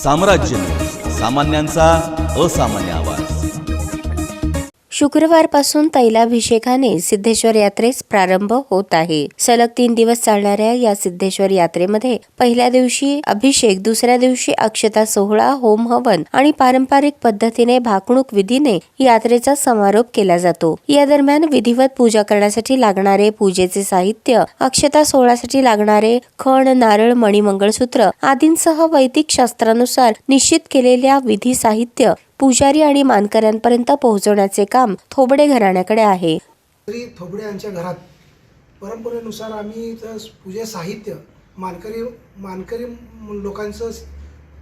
साम्राज्य न्यूज, सामान्यांचा असामान्य आवाज। शुक्रवारपासून तैलाभिषेकाने सिद्धेश्वर यात्रेस प्रारंभ होत आहे। सलग 3 दिवस चालणाऱ्या या सिद्धेश्वर यात्रेमध्ये पहिल्या दिवशी अभिषेक, दुसऱ्या दिवशी अक्षता सोहळा, होम हवन आणि पारंपरिक पद्धतीने भाकणूक विधीने यात्रेचा समारोप केला जातो। या दरम्यान विधिवत पूजा करण्यासाठी लागणारे पूजेचे साहित्य, अक्षता सोहळ्यासाठी लागणारे खण, नारळ, मणी, मंगळसूत्र आदींसह वैदिक शास्त्रानुसार निश्चित केलेल्या विधी साहित्य पुजारी आणि मानकऱ्यांपर्यंत पोहोचवण्याचे काम थोबडे घराण्याकडे आहे। श्री थोबडे यांच्या घरात परंपरेनुसार आम्ही पूजे साहित्य, मानकरी लोकांचं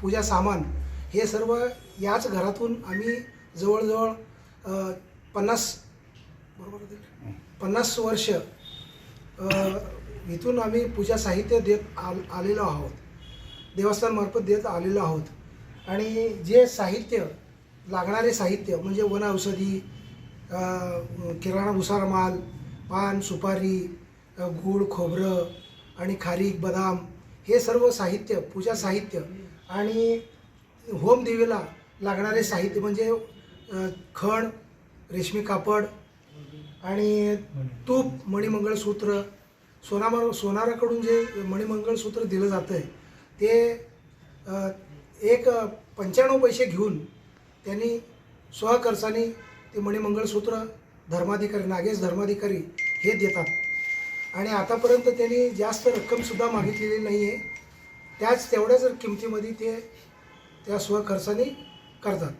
पूजा सामान हे सर्व याच घरातून आम्ही जवळजवळ 50 वर्ष इथून आम्ही पूजा साहित्य देत आलेलो आहोत, देवस्थानमार्फत देत आलेलो आहोत। आणि जे साहित्य लागणारे साहित्य म्हणजे वन औषधी, किराणा भुसार माल, पान, सुपारी, गूळ, खोबरं आणि खारीक, बदाम हे सर्व साहित्य, पूजा साहित्य आणि होम दिवेला लागणारे साहित्य म्हणजे खण, रेशमी कापड आणि तूप, मणिमंगळसूत्र, सोनाराकडून जे मणिमंगळसूत्र दिलं जातं आहे ते 95 पैसे घेऊन त्यांनी स्वखर्चाने ते मणिमंगळसूत्र धर्माधिकारी, नागेश धर्माधिकारी हे देतात। आणि आतापर्यंत त्यांनी जास्त रक्कमसुद्धा मागितलेली नाही आहे, तेवढ्याच किमतीमध्ये ते त्या स्वखर्चाने करतात।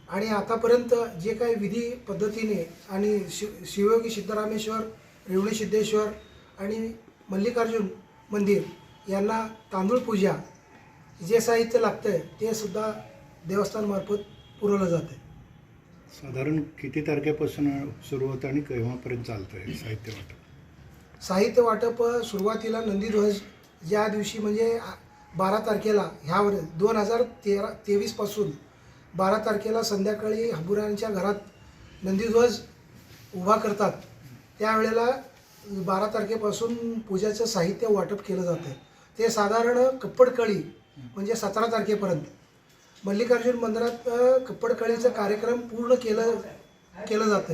आणि आतापर्यंत जे काही विधी पद्धतीने आणि शिवयोगी सिद्धरामेश्वर, रेवणी सिद्धेश्वर आणि मल्लिकार्जुन मंदिर यांना तांदूळ पूजा जे साहित्य लागतं आहे ते सुद्धा देवस्थानमार्फत पुरवलं जाते। साधारण किती तारखेपासून सुरू होतं आणि केव्हापर्यंत चालतं आहे साहित्य वाटप? साहित्य वाटप सुरुवातीला नंदीध्वज ज्या दिवशी म्हणजे 12 तारखेला ह्या 2023 पासून 12 तारखेला संध्याकाळी हंबुऱ्यांच्या घरात नंदीध्वज उभा करतात, त्यावेळेला 12 तारखेपासून पूजाचं साहित्य वाटप केलं जातं। ते साधारण कप्पडकळी म्हणजे 17 तारखेपर्यंत मल्लिकार्जुन मंदिरात कप्पडकळीचा कार्यक्रम पूर्ण केलं जातं।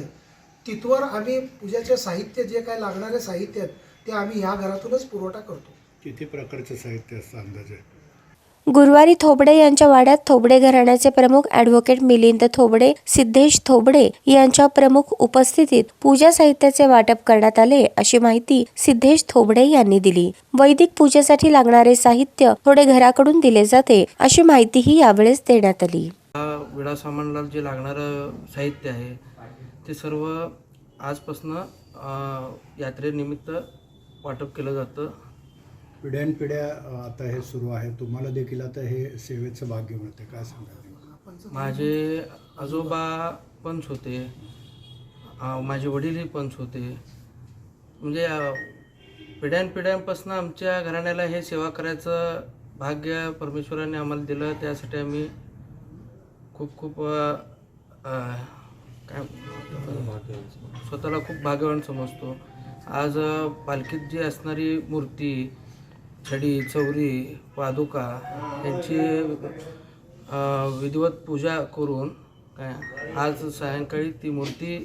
तिथवर आम्ही पूजाचे साहित्य जे काय लागणारे साहित्य आहेत ते आम्ही ह्या घरातूनच पुरवठा करतो। किती प्रकारचं साहित्य असतं अंदाजे? गुरुवारी थोबडे यांच्या वाड्यात थोबडे घराण्याचे प्रमुख ॲडव्होकेट मिलिंद थोबडे, सिद्धेश थोबडे यांच्या प्रमुख उपस्थितीत पूजा साहित्याचे वाटप करण्यात आले, अशी माहिती सिद्धेश थोबडे यांनी दिली। वैदिक पूजेसाठी लागणारे साहित्य थोडे घराकडून दिले जाते, अशी माहितीही यावेळेस देण्यात आली। विडा सामानला जे लागणारं साहित्य आहे ते सर्व आजपासून यात्रेनिमित्त वाटप केलं जातं। पिढ्यानपिढ्या आता हे सुरू आहे, तुम्हाला देखील आता हे सेवेचं भाग्य मिळते, काय सांगाल? माझे आजोबा पंच होते, माझे वडीलही पंच होते, म्हणजे पिढ्यानपिढ्यांपासून आमच्या घराण्याला हे सेवा करायचं भाग्य परमेश्वराने आम्हाला दिलं। त्यासाठी आम्ही खूप स्वतःला खूप भाग्यवान समजतो। आज पालखीत जी असणारी मूर्ती, छडी, चौरी, पादुका यांची विधिवत पूजा करून आज सायंकाळी ती मूर्ती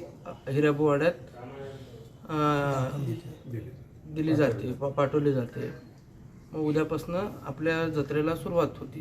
हिराबुवाड्यात दिली जाते, पाठवली जाते। मग उद्यापासून आपल्या जत्रेला सुरुवात होती।